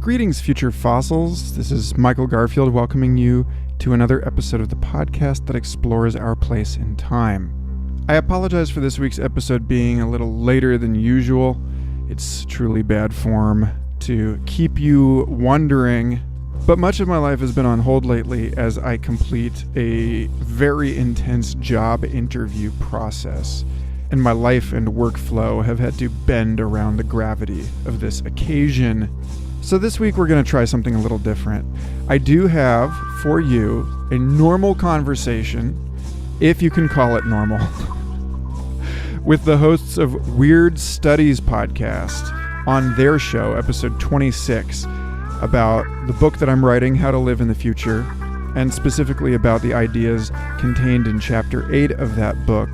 Greetings, future fossils. This is Michael Garfield welcoming you to another episode of the podcast that explores our place in time. I apologize for this week's episode being a little later than usual. It's truly bad form to keep you wondering, but much of my life has been on hold lately as I complete a very intense job interview process, and my life and workflow have had to bend around the gravity of this occasion. So this week we're going to try something a little different. I do have for you a normal conversation, if you can call it normal, with the hosts of Weird Studies podcast on their show, episode 26, about the book that I'm writing, How to Live in the Future, and specifically about the ideas contained in chapter 8 of that book,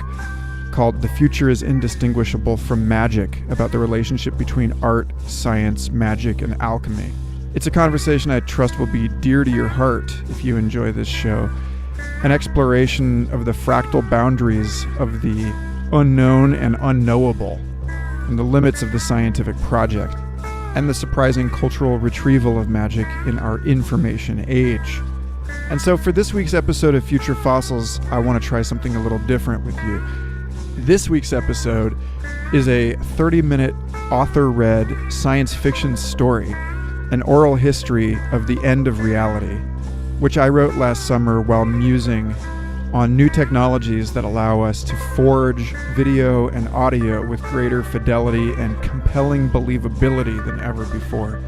called The Future is Indistinguishable from Magic, about the relationship between art, science, magic, and alchemy. It's a conversation I trust will be dear to your heart if you enjoy this show. An exploration of the fractal boundaries of the unknown and unknowable, and the limits of the scientific project, and the surprising cultural retrieval of magic in our information age. And so for this week's episode of Future Fossils, I want to try something a little different with you. This week's episode is a 30-minute author-read science fiction story, an oral history of the end of reality, which I wrote last summer while musing on new technologies that allow us to forge video and audio with greater fidelity and compelling believability than ever before.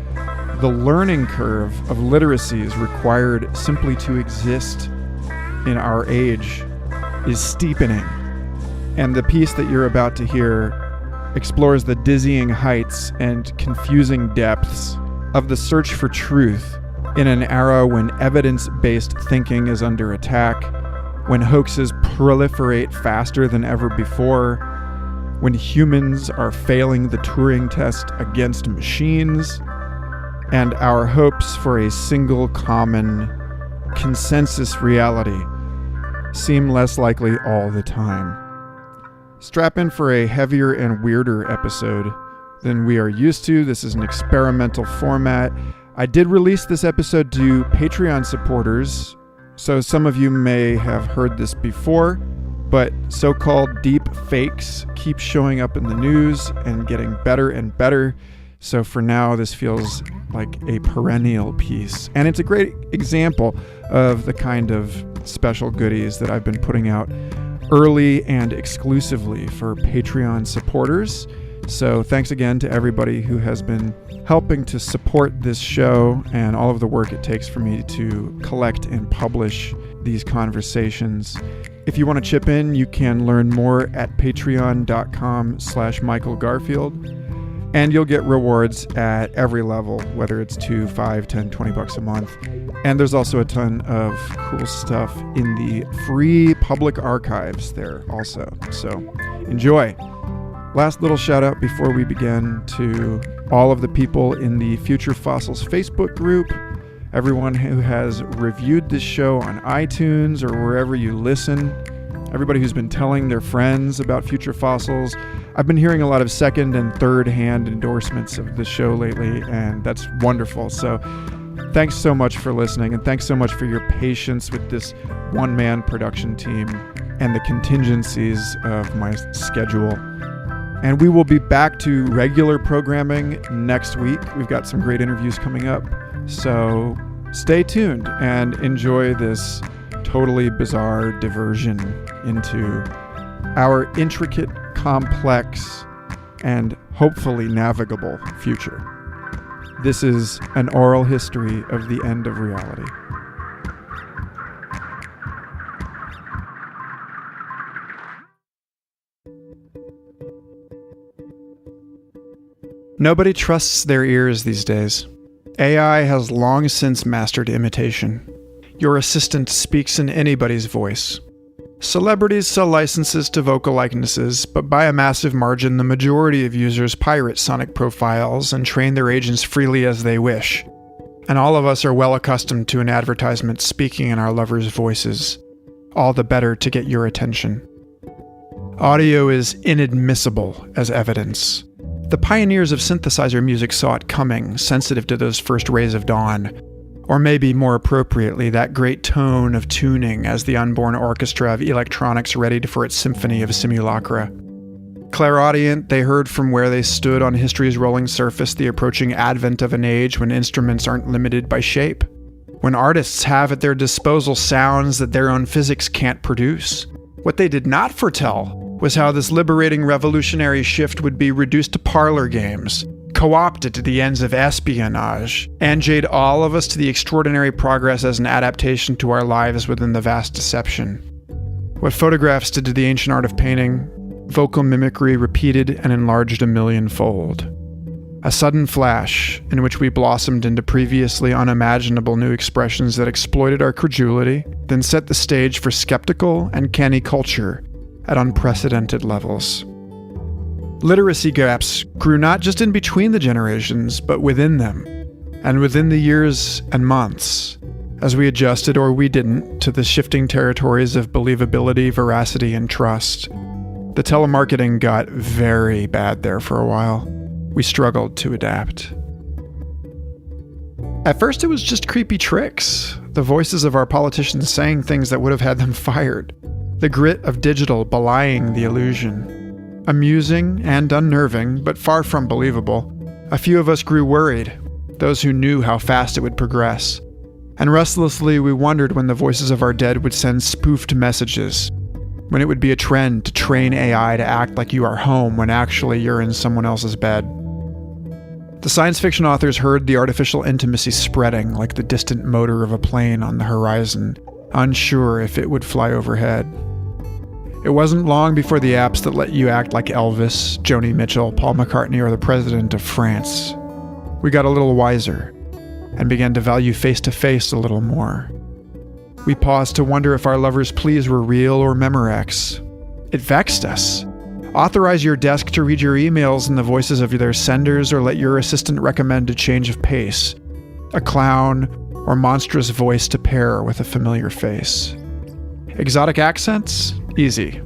The learning curve of literacies required simply to exist in our age is steepening. And the piece that you're about to hear explores the dizzying heights and confusing depths of the search for truth in an era when evidence-based thinking is under attack, when hoaxes proliferate faster than ever before, when humans are failing the Turing test against machines, and our hopes for a single common consensus reality seem less likely all the time. Strap in for a heavier and weirder episode than we are used to. This is an experimental format. I did release this episode to Patreon supporters, so some of you may have heard this before, but so-called deep fakes keep showing up in the news and getting better and better. So for now, this feels like a perennial piece. And it's a great example of the kind of special goodies that I've been putting out early and exclusively for Patreon supporters. So thanks again to everybody who has been helping to support this show and all of the work it takes for me to collect and publish these conversations. If you want to chip in, you can learn more at patreon.com/Michael Garfield. And you'll get rewards at every level, whether it's $2, $5, $10, $20 a month. And there's also a ton of cool stuff in the free public archives there also. So enjoy. Last little shout out before we begin to all of the people in the Future Fossils Facebook group, everyone who has reviewed this show on iTunes or wherever you listen, everybody who's been telling their friends about Future Fossils. I've been hearing a lot of second and third hand endorsements of the show lately, and that's wonderful. So thanks so much for listening, and thanks so much for your patience with this one-man production team and the contingencies of my schedule. And we will be back to regular programming next week. We've got some great interviews coming up, so stay tuned and enjoy this totally bizarre diversion into our intricate, complex, and hopefully navigable future. This is an oral history of the end of reality. Nobody trusts their ears these days. AI has long since mastered imitation. Your assistant speaks in anybody's voice. Celebrities sell licenses to vocal likenesses, but by a massive margin, the majority of users pirate sonic profiles and train their agents freely as they wish. And all of us are well accustomed to an advertisement speaking in our lovers' voices, all the better to get your attention. Audio is inadmissible as evidence. The pioneers of synthesizer music saw it coming, sensitive to those first rays of dawn. Or maybe more appropriately, that great tone of tuning as the unborn orchestra of electronics readied for its symphony of simulacra. Clairaudient, they heard from where they stood on history's rolling surface the approaching advent of an age when instruments aren't limited by shape. When artists have at their disposal sounds that their own physics can't produce. What they did not foretell was how this liberating revolutionary shift would be reduced to parlor games, co-opted to the ends of espionage, and jade all of us to the extraordinary progress as an adaptation to our lives within the vast deception. What photographs did to the ancient art of painting, vocal mimicry repeated and enlarged a millionfold. A sudden flash in which we blossomed into previously unimaginable new expressions that exploited our credulity, then set the stage for skeptical and canny culture at unprecedented levels. Literacy gaps grew not just in between the generations, but within them, and within the years and months, as we adjusted, or we didn't, to the shifting territories of believability, veracity, and trust. The telemarketing got very bad there for a while. We struggled to adapt. At first it was just creepy tricks, the voices of our politicians saying things that would have had them fired, the grit of digital belying the illusion. Amusing and unnerving, but far from believable, a few of us grew worried, those who knew how fast it would progress. And restlessly we wondered when the voices of our dead would send spoofed messages, when it would be a trend to train AI to act like you are home when actually you're in someone else's bed. The science fiction authors heard the artificial intimacy spreading like the distant motor of a plane on the horizon, unsure if it would fly overhead. It wasn't long before the apps that let you act like Elvis, Joni Mitchell, Paul McCartney, or the President of France. We got a little wiser and began to value face-to-face a little more. We paused to wonder if our lovers' pleas were real or Memorex. It vexed us. Authorize your desk to read your emails in the voices of their senders, or let your assistant recommend a change of pace, a clown or monstrous voice to pair with a familiar face. Exotic accents? Easy.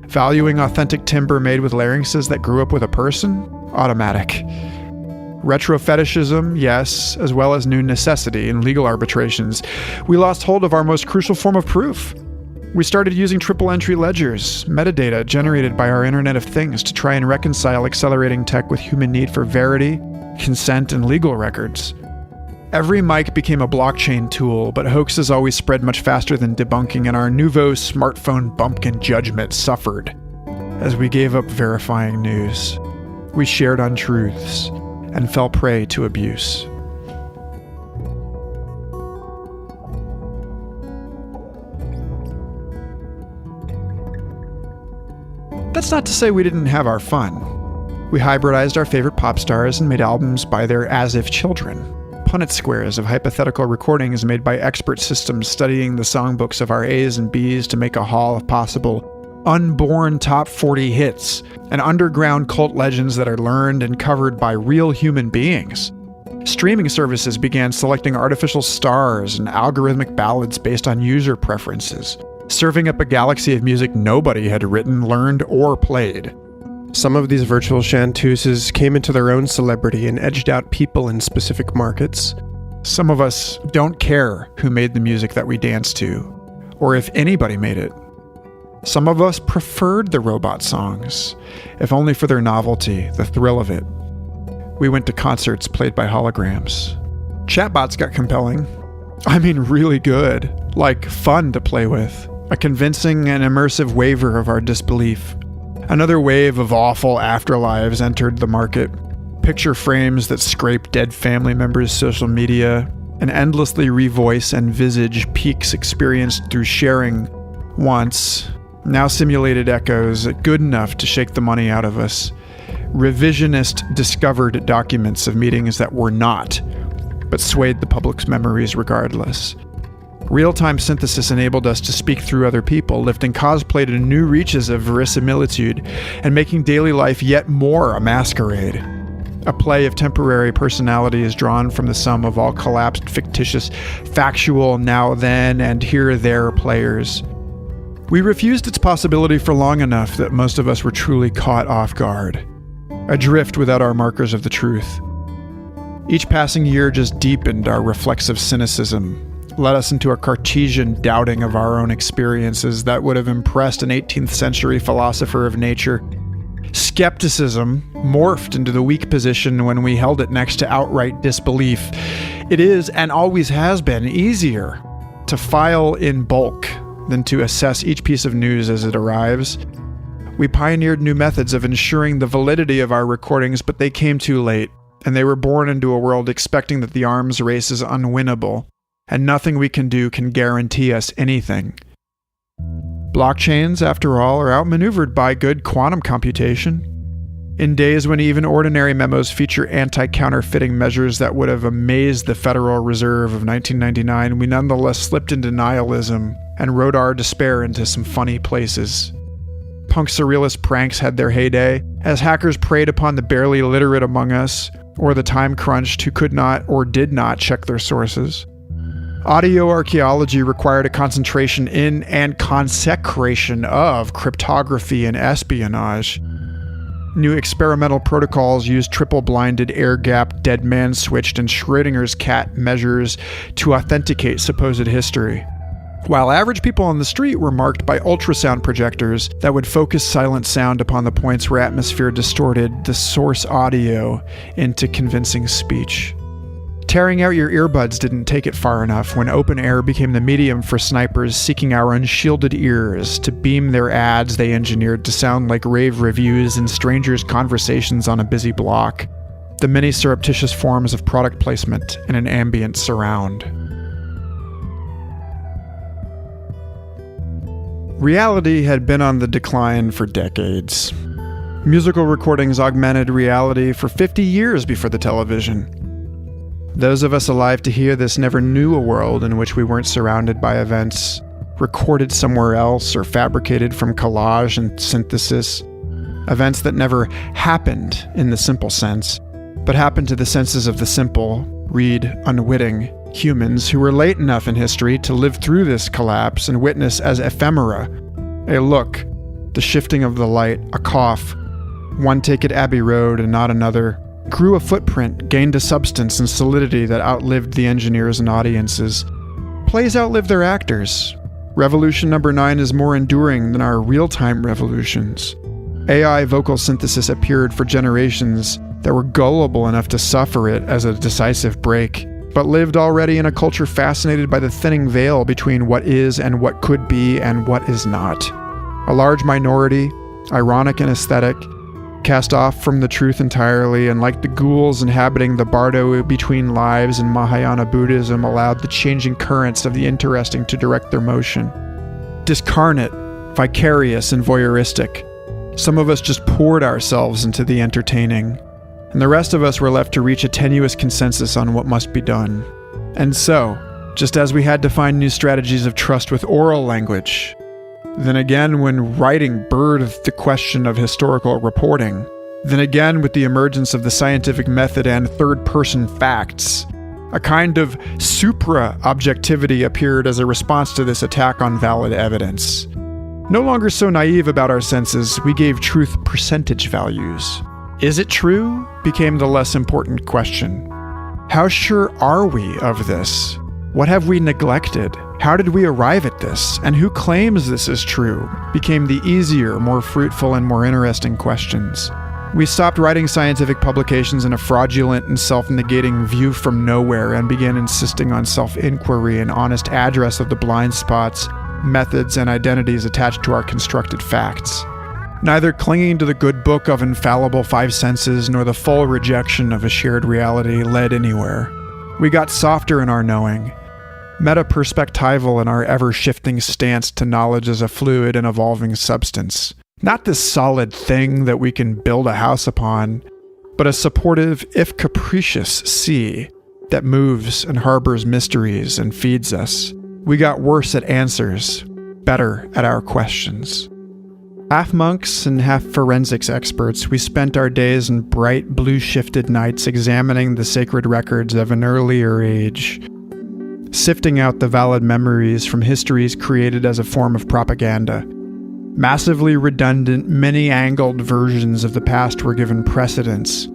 Valuing authentic timber made with larynxes that grew up with a person? Automatic. Retro fetishism? Yes, as well as new necessity in legal arbitrations. We lost hold of our most crucial form of proof. We started using triple-entry ledgers, metadata generated by our Internet of Things, to try and reconcile accelerating tech with human need for verity, consent, and legal records. Every mic became a blockchain tool, but hoaxes always spread much faster than debunking, and our nouveau smartphone bumpkin judgment suffered as we gave up verifying news. We shared untruths and fell prey to abuse. That's not to say we didn't have our fun. We hybridized our favorite pop stars and made albums by their as-if children. Punnett squares of hypothetical recordings made by expert systems studying the songbooks of our A's and B's to make a haul of possible unborn top 40 hits and underground cult legends that are learned and covered by real human beings. Streaming services began selecting artificial stars and algorithmic ballads based on user preferences, serving up a galaxy of music nobody had written, learned, or played. Some of these virtual chanteuses came into their own celebrity and edged out people in specific markets. Some of us don't care who made the music that we dance to, or if anybody made it. Some of us preferred the robot songs, if only for their novelty, the thrill of it. We went to concerts played by holograms. Chatbots got compelling. I mean really good, like fun to play with. A convincing and immersive waiver of our disbelief. Another wave of awful afterlives entered the market. Picture frames that scrape dead family members' social media, and endlessly revoice and visage peaks experienced through sharing once, now simulated echoes good enough to shake the money out of us. Revisionist discovered documents of meetings that were not, but swayed the public's memories regardless. Real-time synthesis enabled us to speak through other people, lifting cosplay to new reaches of verisimilitude and making daily life yet more a masquerade. A play of temporary personalities drawn from the sum of all collapsed, fictitious, factual now, then, and here-there players. We refused its possibility for long enough that most of us were truly caught off guard. adrift without our markers of the truth. Each passing year just deepened our reflexive cynicism, led us into a Cartesian doubting of our own experiences that would have impressed an 18th century philosopher of nature. Skepticism morphed into the weak position when we held it next to outright disbelief. It is, and always has been, easier to file in bulk than to assess each piece of news as it arrives. We pioneered new methods of ensuring the validity of our recordings, but they came too late, and they were born into a world expecting that the arms race is unwinnable, and nothing we can do can guarantee us anything. Blockchains, after all, are outmaneuvered by good quantum computation. In days when even ordinary memos feature anti-counterfeiting measures that would have amazed the Federal Reserve of 1999, we nonetheless slipped into nihilism and rode our despair into some funny places. Punk surrealist pranks had their heyday, as hackers preyed upon the barely literate among us, or the time-crunched who could not or did not check their sources. Audio archaeology required a concentration in and consecration of cryptography and espionage. New experimental protocols used triple-blinded, air-gapped, dead-man-switched, and Schrödinger's cat measures to authenticate supposed history, while average people on the street were marked by ultrasound projectors that would focus silent sound upon the points where atmosphere distorted the source audio into convincing speech. Tearing out your earbuds didn't take it far enough when open air became the medium for snipers seeking our unshielded ears to beam their ads they engineered to sound like rave reviews and strangers' conversations on a busy block, the many surreptitious forms of product placement in an ambient surround. Reality had been on the decline for decades. Musical recordings augmented reality for 50 years before the television. Those of us alive to hear this never knew a world in which we weren't surrounded by events, recorded somewhere else or fabricated from collage and synthesis. Events that never happened in the simple sense, but happened to the senses of the simple, read unwitting, humans who were late enough in history to live through this collapse and witness as ephemera, a look, the shifting of the light, a cough, one take at Abbey Road and not another, grew a footprint, gained a substance and solidity that outlived the engineers and audiences. Plays outlive their actors. Revolution number 9 is more enduring than our real-time revolutions. AI vocal synthesis appeared for generations that were gullible enough to suffer it as a decisive break, but lived already in a culture fascinated by the thinning veil between what is and what could be and what is not. A large minority, ironic and aesthetic, cast off from the truth entirely, and like the ghouls inhabiting the bardo between lives in Mahayana Buddhism, allowed the changing currents of the interesting to direct their motion. Discarnate, vicarious, and voyeuristic, some of us just poured ourselves into the entertaining, and the rest of us were left to reach a tenuous consensus on what must be done. And so, just as we had to find new strategies of trust with oral language, then again when writing birthed the question of historical reporting, then again with the emergence of the scientific method and third-person facts, a kind of supra-objectivity appeared as a response to this attack on valid evidence. No longer so naive about our senses, we gave truth percentage values. Is it true? Became the less important question. How sure are we of this? What have we neglected? How did we arrive at this? And who claims this is true? Became the easier, more fruitful, and more interesting questions. We stopped writing scientific publications in a fraudulent and self-negating view from nowhere and began insisting on self-inquiry and honest address of the blind spots, methods, and identities attached to our constructed facts. Neither clinging to the good book of infallible five senses nor the full rejection of a shared reality led anywhere. We got softer in our knowing, meta-perspectival in our ever-shifting stance to knowledge as a fluid and evolving substance. Not this solid thing that we can build a house upon, but a supportive, if capricious, sea that moves and harbors mysteries and feeds us. We got worse at answers, better at our questions. Half monks and half forensics experts, we spent our days and bright, blue-shifted nights examining the sacred records of an earlier age, sifting out the valid memories from histories created as a form of propaganda. Massively redundant, many-angled versions of the past were given precedence.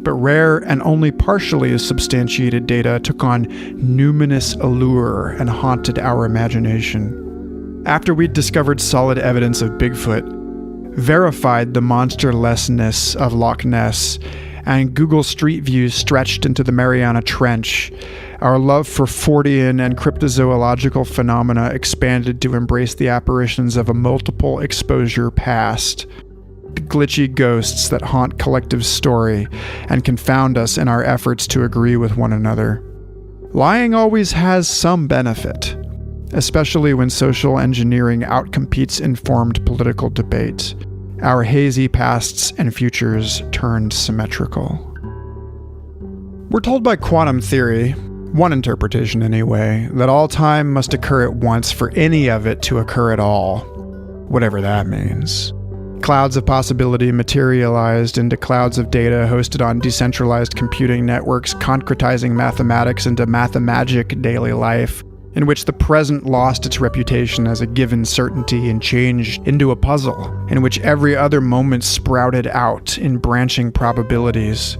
But rare and only partially substantiated data took on numinous allure and haunted our imagination. After we'd discovered solid evidence of Bigfoot, verified the monsterlessness of Loch Ness, and Google Street View stretched into the Mariana Trench, our love for Fortean and cryptozoological phenomena expanded to embrace the apparitions of a multiple exposure past. The glitchy ghosts that haunt collective story and confound us in our efforts to agree with one another. Lying always has some benefit, especially when social engineering outcompetes informed political debate. Our hazy pasts and futures turned symmetrical. We're told by quantum theory, one interpretation anyway, that all time must occur at once for any of it to occur at all, whatever that means. Clouds of possibility materialized into clouds of data hosted on decentralized computing networks, concretizing mathematics into mathemagic daily life, in which the present lost its reputation as a given certainty and changed into a puzzle, in which every other moment sprouted out in branching probabilities.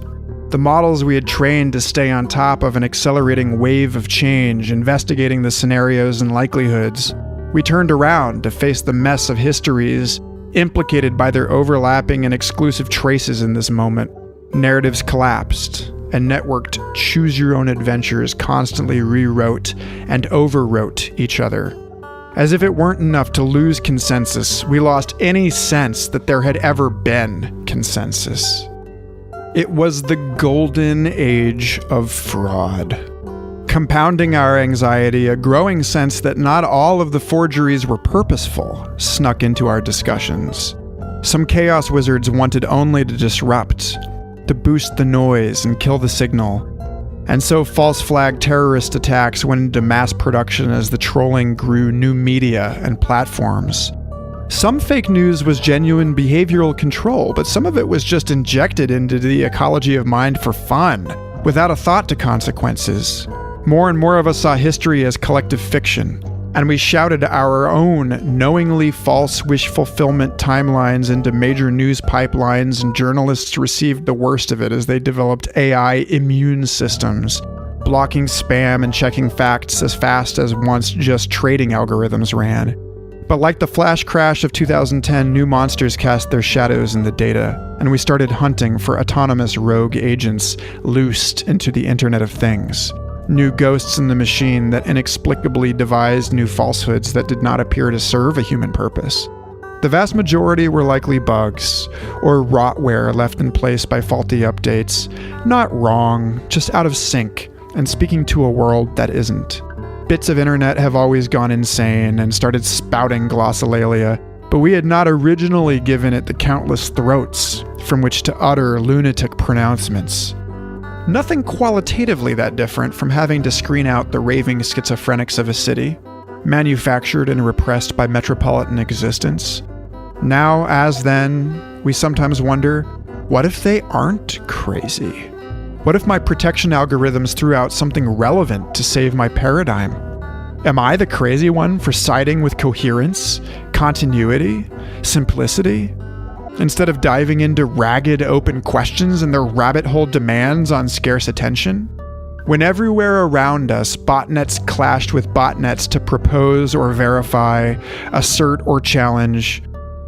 The models we had trained to stay on top of an accelerating wave of change, investigating the scenarios and likelihoods, we turned around to face the mess of histories implicated by their overlapping and exclusive traces in this moment. Narratives collapsed, and networked choose-your-own-adventures constantly rewrote and overwrote each other. As if it weren't enough to lose consensus, we lost any sense that there had ever been consensus. It was the golden age of fraud. Compounding our anxiety, a growing sense that not all of the forgeries were purposeful snuck into our discussions. Some chaos wizards wanted only to disrupt, to boost the noise and kill the signal. And so false flag terrorist attacks went into mass production as the trolling grew new media and platforms. Some fake news was genuine behavioral control, but some of it was just injected into the ecology of mind for fun, without a thought to consequences. More and more of us saw history as collective fiction, and we shouted our own knowingly false wish fulfillment timelines into major news pipelines, and journalists received the worst of it as they developed AI immune systems, blocking spam and checking facts as fast as once just trading algorithms ran. But like the flash crash of 2010, new monsters cast their shadows in the data, and we started hunting for autonomous rogue agents loosed into the Internet of Things. New ghosts in the machine that inexplicably devised new falsehoods that did not appear to serve a human purpose. The vast majority were likely bugs, or rotware left in place by faulty updates. Not wrong, just out of sync, and speaking to a world that isn't. Bits of internet have always gone insane and started spouting glossolalia, but we had not originally given it the countless throats from which to utter lunatic pronouncements. Nothing qualitatively that different from having to screen out the raving schizophrenics of a city, manufactured and repressed by metropolitan existence. Now, as then, we sometimes wonder, what if they aren't crazy? What if my protection algorithms threw out something relevant to save my paradigm? Am I the crazy one for siding with coherence, continuity, simplicity? Instead of diving into ragged open questions and their rabbit hole demands on scarce attention? When everywhere around us botnets clashed with botnets to propose or verify, assert or challenge,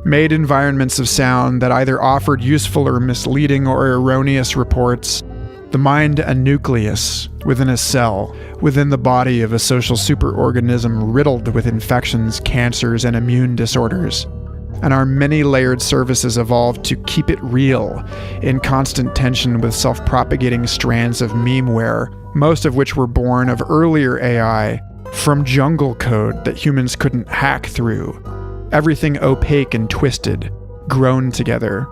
made environments of sound that either offered useful or misleading or erroneous reports, the mind a nucleus within a cell, within the body of a social superorganism riddled with infections, cancers, and immune disorders. And our many-layered services evolved to keep it real, in constant tension with self-propagating strands of memeware, most of which were born of earlier AI, from jungle code that humans couldn't hack through. Everything opaque and twisted, grown together.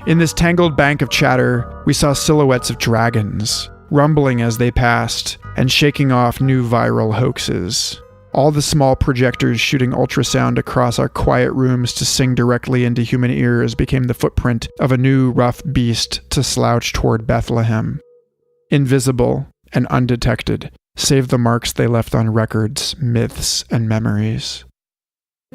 In this tangled bank of chatter, we saw silhouettes of dragons, rumbling as they passed, and shaking off new viral hoaxes. All the small projectors shooting ultrasound across our quiet rooms to sing directly into human ears became the footprint of a new rough beast to slouch toward Bethlehem. Invisible and undetected, save the marks they left on records, myths, and memories.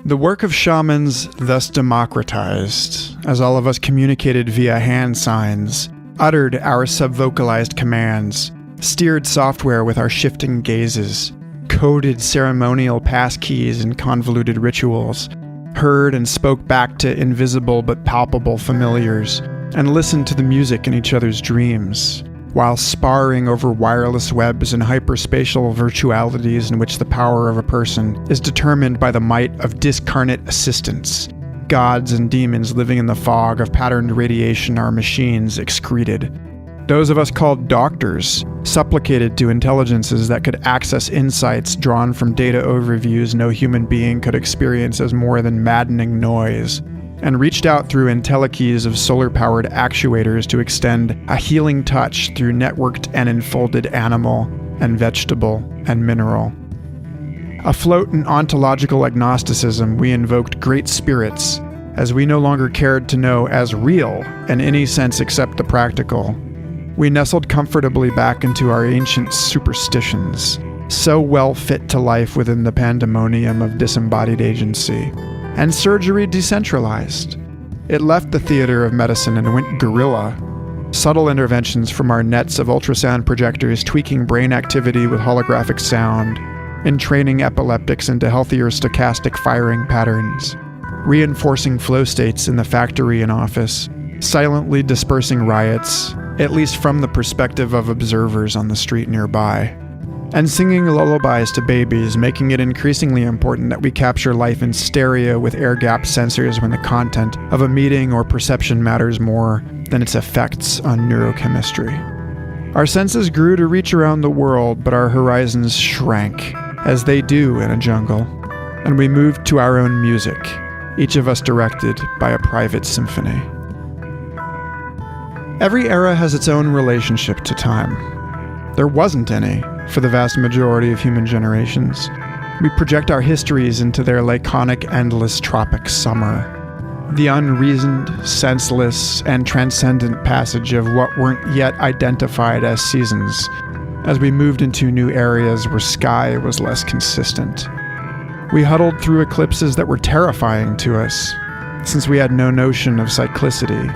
The work of shamans thus democratized, as all of us communicated via hand signs, uttered our subvocalized commands, steered software with our shifting gazes, coded ceremonial passkeys and convoluted rituals, heard and spoke back to invisible but palpable familiars, and listened to the music in each other's dreams, while sparring over wireless webs and hyperspatial virtualities in which the power of a person is determined by the might of discarnate assistants, gods and demons living in the fog of patterned radiation our machines excreted. Those of us called doctors supplicated to intelligences that could access insights drawn from data overviews no human being could experience as more than maddening noise, and reached out through entelechy of solar-powered actuators to extend a healing touch through networked and enfolded animal and vegetable and mineral. Afloat in ontological agnosticism, we invoked great spirits, as we no longer cared to know as real in any sense except the practical. We nestled comfortably back into our ancient superstitions, so well fit to life within the pandemonium of disembodied agency. And surgery decentralized. It left the theater of medicine and went guerrilla. Subtle interventions from our nets of ultrasound projectors tweaking brain activity with holographic sound, entraining epileptics into healthier stochastic firing patterns, reinforcing flow states in the factory and office, silently dispersing riots, at least from the perspective of observers on the street nearby, and singing lullabies to babies, making it increasingly important that we capture life in stereo with air-gap sensors when the content of a meeting or perception matters more than its effects on neurochemistry. Our senses grew to reach around the world, but our horizons shrank, as they do in a jungle, and we moved to our own music, each of us directed by a private symphony. Every era has its own relationship to time. There wasn't any for the vast majority of human generations. We project our histories into their laconic, endless tropic summer. The unreasoned, senseless, and transcendent passage of what weren't yet identified as seasons, as we moved into new areas where sky was less consistent. We huddled through eclipses that were terrifying to us, since we had no notion of cyclicity,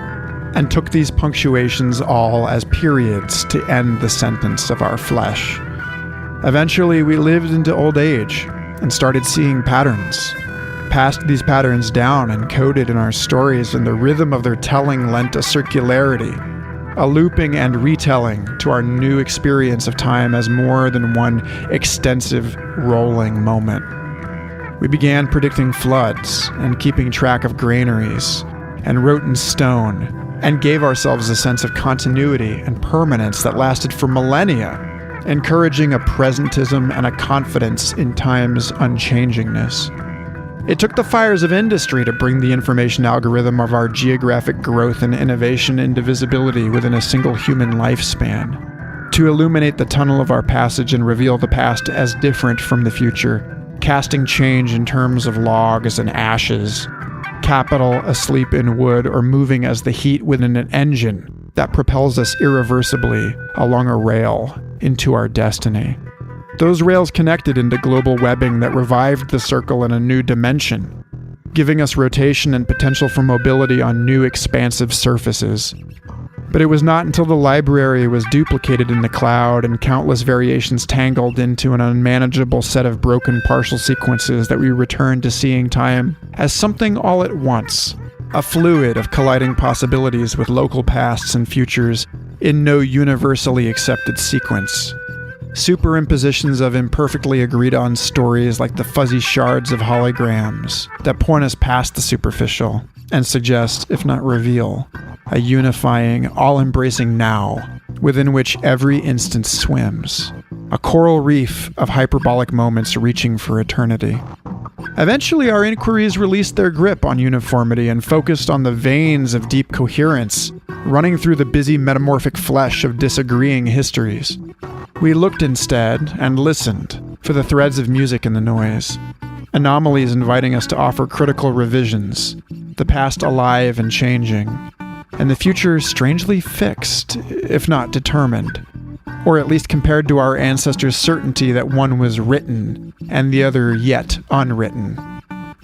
and took these punctuations all as periods to end the sentence of our flesh. Eventually, we lived into old age and started seeing patterns, passed these patterns down and coded in our stories, and the rhythm of their telling lent a circularity, a looping and retelling to our new experience of time as more than one extensive rolling moment. We began predicting floods and keeping track of granaries, and wrote in stone, and gave ourselves a sense of continuity and permanence that lasted for millennia, encouraging a presentism and a confidence in time's unchangingness. It took the fires of industry to bring the information algorithm of our geographic growth and innovation into visibility within a single human lifespan, to illuminate the tunnel of our passage and reveal the past as different from the future, casting change in terms of logs and ashes, capital asleep in wood or moving as the heat within an engine that propels us irreversibly along a rail into our destiny. Those rails connected into global webbing that revived the circle in a new dimension, giving us rotation and potential for mobility on new expansive surfaces. But it was not until the library was duplicated in the cloud and countless variations tangled into an unmanageable set of broken partial sequences that we returned to seeing time as something all at once, a fluid of colliding possibilities with local pasts and futures in no universally accepted sequence. Superimpositions of imperfectly agreed-on stories like the fuzzy shards of holograms that point us past the superficial and suggest, if not reveal, a unifying, all-embracing now within which every instant swims, a coral reef of hyperbolic moments reaching for eternity. Eventually, our inquiries released their grip on uniformity and focused on the veins of deep coherence running through the busy metamorphic flesh of disagreeing histories. We looked instead and listened for the threads of music in the noise, anomalies inviting us to offer critical revisions, the past alive and changing, and the future strangely fixed, if not determined, or at least compared to our ancestors' certainty that one was written and the other yet unwritten.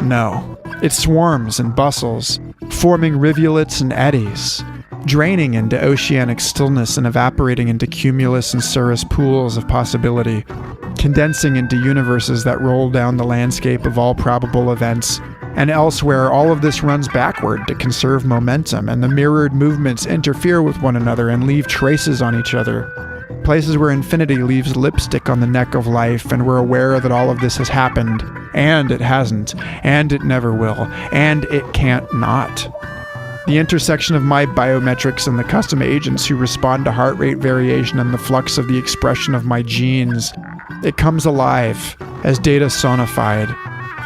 No. It swarms and bustles, forming rivulets and eddies, draining into oceanic stillness and evaporating into cumulus and cirrus pools of possibility, condensing into universes that roll down the landscape of all probable events. And elsewhere, all of this runs backward to conserve momentum, and the mirrored movements interfere with one another and leave traces on each other. Places where infinity leaves lipstick on the neck of life, and we're aware that all of this has happened, and it hasn't, and it never will, and it can't not. The intersection of my biometrics and the custom agents who respond to heart rate variation and the flux of the expression of my genes, it comes alive as data sonified.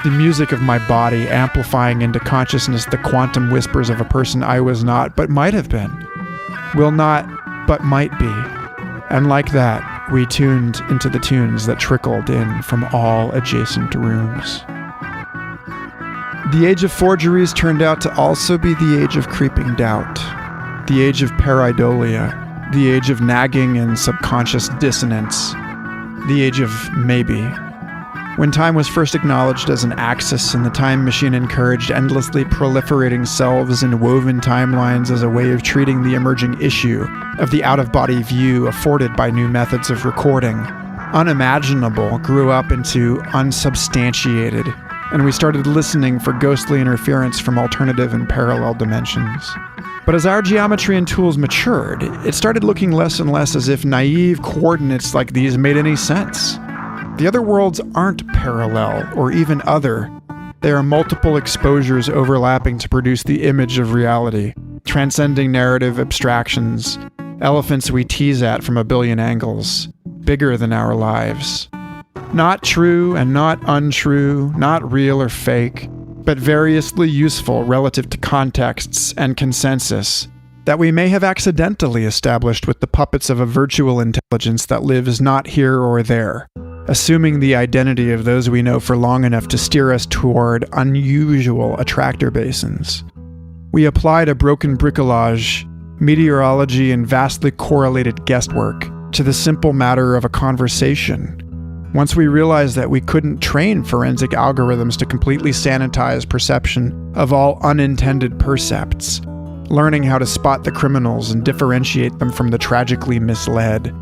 The music of my body amplifying into consciousness the quantum whispers of a person I was not, but might have been. Will not, but might be. And like that, we tuned into the tunes that trickled in from all adjacent rooms. The age of forgeries turned out to also be the age of creeping doubt, the age of pareidolia, the age of nagging and subconscious dissonance, the age of maybe. When time was first acknowledged as an axis and the time machine encouraged endlessly proliferating selves in woven timelines as a way of treating the emerging issue of the out-of-body view afforded by new methods of recording, unimaginable grew up into unsubstantiated, and we started listening for ghostly interference from alternative and parallel dimensions. But as our geometry and tools matured, it started looking less and less as if naive coordinates like these made any sense. The other worlds aren't parallel or even other. They are multiple exposures overlapping to produce the image of reality, transcending narrative abstractions, elephants we tease at from a billion angles, bigger than our lives. Not true and not untrue, not real or fake, but variously useful relative to contexts and consensus that we may have accidentally established with the puppets of a virtual intelligence that lives not here or there, assuming the identity of those we know for long enough to steer us toward unusual attractor basins. We applied a broken bricolage, meteorology, and vastly correlated guesswork to the simple matter of a conversation. Once we realized that we couldn't train forensic algorithms to completely sanitize perception of all unintended percepts, learning how to spot the criminals and differentiate them from the tragically misled,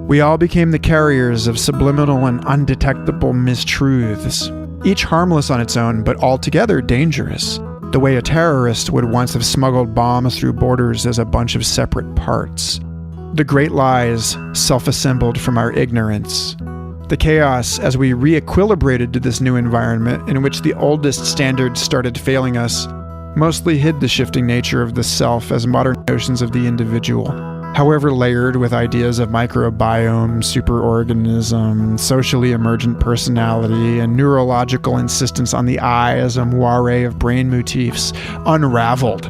we all became the carriers of subliminal and undetectable mistruths, each harmless on its own but altogether dangerous, the way a terrorist would once have smuggled bombs through borders as a bunch of separate parts. The great lies self-assembled from our ignorance. The chaos as we re-equilibrated to this new environment in which the oldest standards started failing us mostly hid the shifting nature of the self as modern notions of the individual, however layered with ideas of microbiome, superorganism, socially emergent personality, and neurological insistence on the I as a moire of brain motifs, unraveled.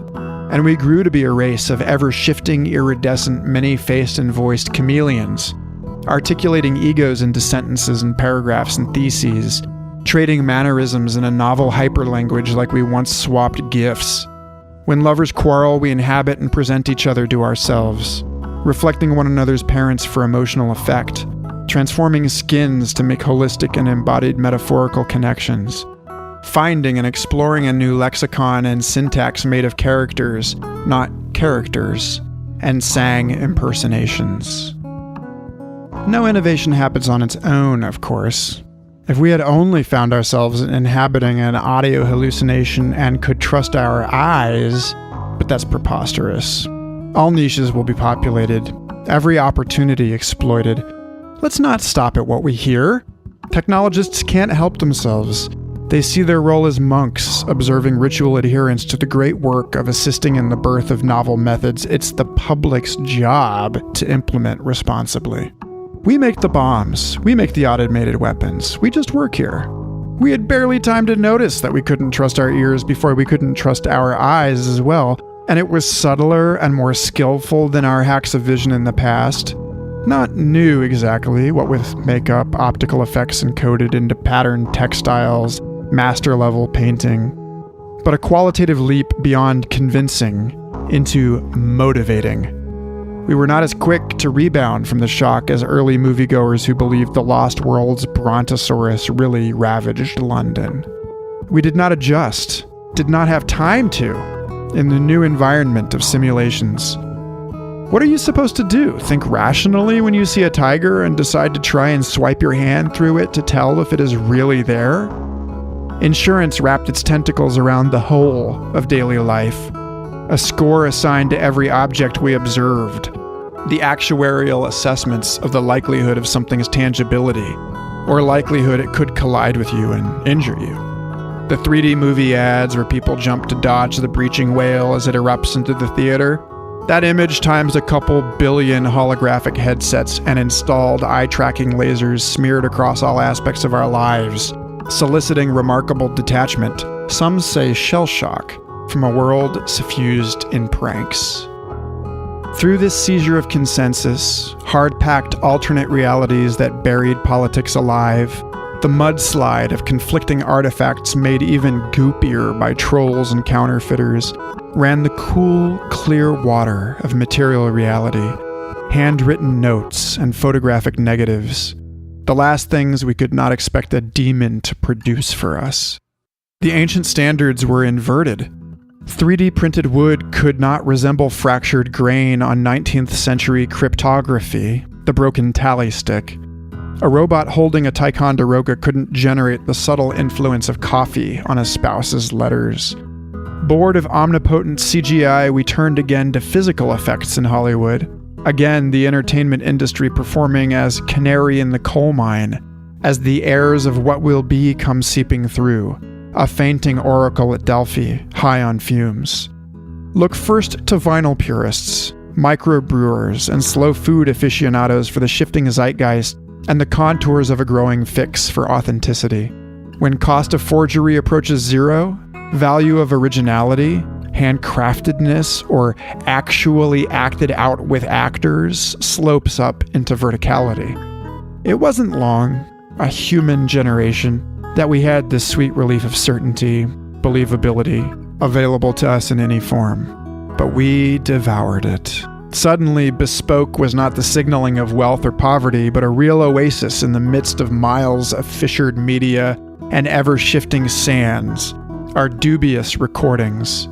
And we grew to be a race of ever-shifting, iridescent, many-faced and voiced chameleons, articulating egos into sentences and paragraphs and theses, trading mannerisms in a novel hyperlanguage like we once swapped gifts. When lovers quarrel, we inhabit and present each other to ourselves, reflecting one another's parents for emotional effect, transforming skins to make holistic and embodied metaphorical connections, finding and exploring a new lexicon and syntax made of characters, not characters, and sang impersonations. No innovation happens on its own, of course. If we had only found ourselves inhabiting an audio hallucination and could trust our eyes, but that's preposterous. All niches will be populated, every opportunity exploited. Let's not stop at what we hear. Technologists can't help themselves. They see their role as monks, observing ritual adherence to the great work of assisting in the birth of novel methods it's the public's job to implement responsibly. We make the bombs. We make the automated weapons. We just work here. We had barely time to notice that we couldn't trust our ears before we couldn't trust our eyes as well, and it was subtler and more skillful than our hacks of vision in the past. Not new exactly, what with makeup, optical effects encoded into patterned textiles, master-level painting, but a qualitative leap beyond convincing into motivating. We were not as quick to rebound from the shock as early moviegoers who believed the Lost World's Brontosaurus really ravaged London. We did not adjust, did not have time to, in the new environment of simulations. What are you supposed to do? Think rationally when you see a tiger and decide to try and swipe your hand through it to tell if it is really there? Insurance wrapped its tentacles around the whole of daily life, a score assigned to every object we observed, the actuarial assessments of the likelihood of something's tangibility, or likelihood it could collide with you and injure you. The 3D movie ads where people jump to dodge the breaching whale as it erupts into the theater, that image times a couple billion holographic headsets and installed eye-tracking lasers smeared across all aspects of our lives, soliciting remarkable detachment, some say shell shock, from a world suffused in pranks. Through this seizure of consensus, hard-packed alternate realities that buried politics alive, the mudslide of conflicting artifacts made even goopier by trolls and counterfeiters, ran the cool, clear water of material reality, handwritten notes and photographic negatives, the last things we could not expect a demon to produce for us. The ancient standards were inverted. 3D printed wood could not resemble fractured grain on 19th century cryptography, the broken tally stick. A robot holding a Ticonderoga couldn't generate the subtle influence of coffee on a spouse's letters. Bored of omnipotent CGI, we turned again to physical effects in Hollywood. Again, the entertainment industry performing as canary in the coal mine, as the airs of what will be come seeping through, a fainting oracle at Delphi, high on fumes. Look first to vinyl purists, microbrewers, and slow food aficionados for the shifting zeitgeist and the contours of a growing fix for authenticity. When cost of forgery approaches zero, value of originality, handcraftedness, or actually acted out with actors slopes up into verticality. It wasn't long, a human generation, that we had this sweet relief of certainty, believability, available to us in any form. But we devoured it. Suddenly, bespoke was not the signaling of wealth or poverty, but a real oasis in the midst of miles of fissured media and ever-shifting sands, our dubious recordings.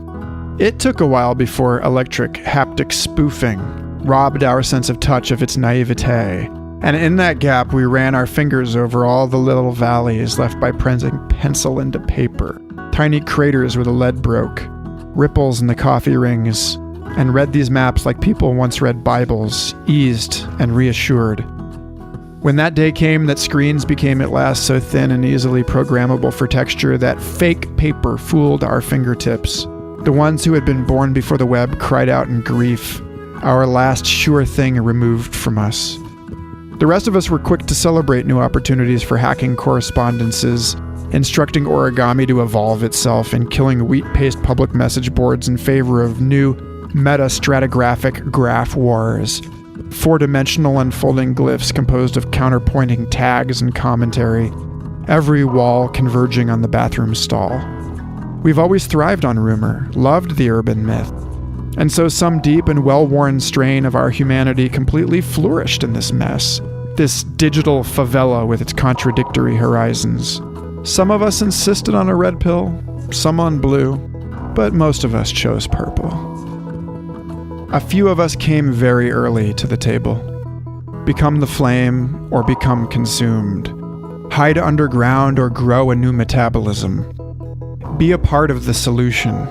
It took a while before electric haptic spoofing robbed our sense of touch of its naivete, and in that gap we ran our fingers over all the little valleys left by pressing pencil into paper, tiny craters where the lead broke, ripples in the coffee rings, and read these maps like people once read Bibles, eased and reassured. When that day came that screens became at last so thin and easily programmable for texture that fake paper fooled our fingertips, the ones who had been born before the web cried out in grief, our last sure thing removed from us. The rest of us were quick to celebrate new opportunities for hacking correspondences, instructing origami to evolve itself, and killing wheat-paste public message boards in favor of new meta-stratigraphic graph wars, four-dimensional unfolding glyphs composed of counterpointing tags and commentary, every wall converging on the bathroom stall. We've always thrived on rumor, loved the urban myth, and so some deep and well-worn strain of our humanity completely flourished in this mess, this digital favela with its contradictory horizons. Some of us insisted on a red pill, some on blue, but most of us chose purple. A few of us came very early to the table. Become the flame or become consumed. Hide underground or grow a new metabolism. Be a part of the solution.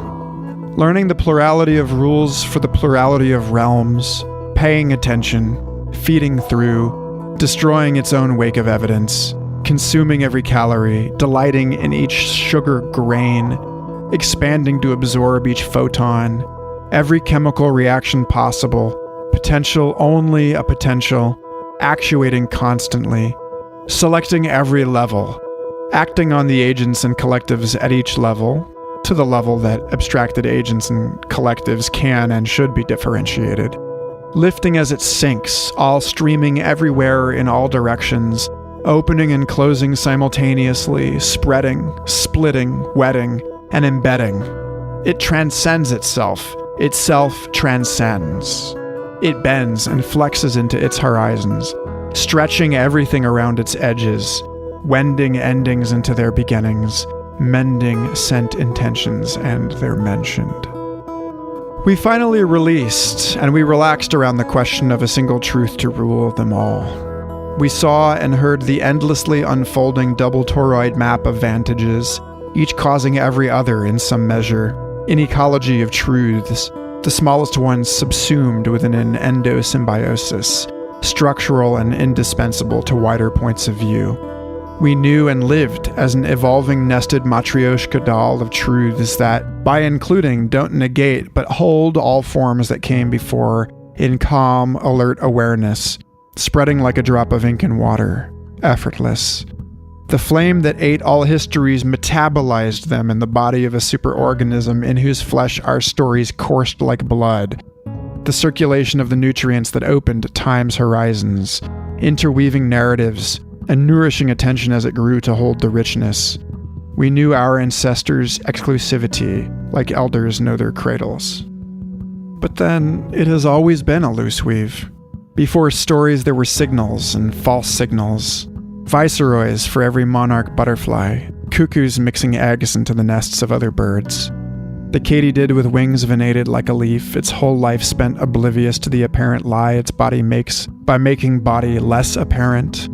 Learning the plurality of rules for the plurality of realms, paying attention, feeding through, destroying its own wake of evidence, consuming every calorie, delighting in each sugar grain, expanding to absorb each photon, every chemical reaction possible, potential only a potential, actuating constantly, selecting every level, acting on the agents and collectives at each level, to the level that abstracted agents and collectives can and should be differentiated, lifting as it sinks, all streaming everywhere in all directions, opening and closing simultaneously, spreading, splitting, wetting, and embedding. It transcends itself. Itself transcends. It bends and flexes into its horizons, stretching everything around its edges, wending endings into their beginnings, mending sent intentions, and they're mentioned. We finally released, and we relaxed around the question of a single truth to rule them all. We saw and heard the endlessly unfolding double toroid map of vantages, each causing every other in some measure, an ecology of truths, the smallest ones subsumed within an endosymbiosis, structural and indispensable to wider points of view. We knew and lived as an evolving nested matryoshka doll of truths that, by including, don't negate but hold all forms that came before in calm, alert awareness, spreading like a drop of ink in water, effortless. The flame that ate all histories metabolized them in the body of a superorganism in whose flesh our stories coursed like blood. The circulation of the nutrients that opened time's horizons, interweaving narratives, and nourishing attention as it grew to hold the richness. We knew our ancestors' exclusivity, like elders know their cradles. But then, it has always been a loose weave. Before stories there were signals and false signals, viceroys for every monarch butterfly, cuckoos mixing eggs into the nests of other birds. The katydid with wings venated like a leaf, its whole life spent oblivious to the apparent lie its body makes by making body less apparent.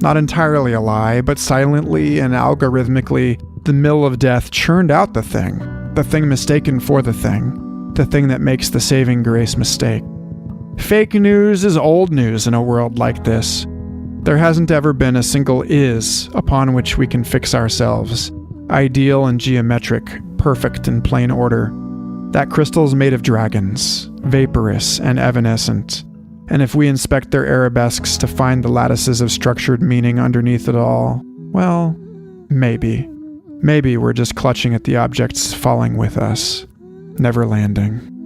Not entirely a lie, but silently and algorithmically, the mill of death churned out the thing mistaken for the thing that makes the saving grace mistake. Fake news is old news in a world like this. There hasn't ever been a single is upon which we can fix ourselves, ideal and geometric, perfect in plain order. That crystal's made of dragons, vaporous and evanescent. And if we inspect their arabesques to find the lattices of structured meaning underneath it all, well, maybe. Maybe we're just clutching at the objects falling with us, never landing.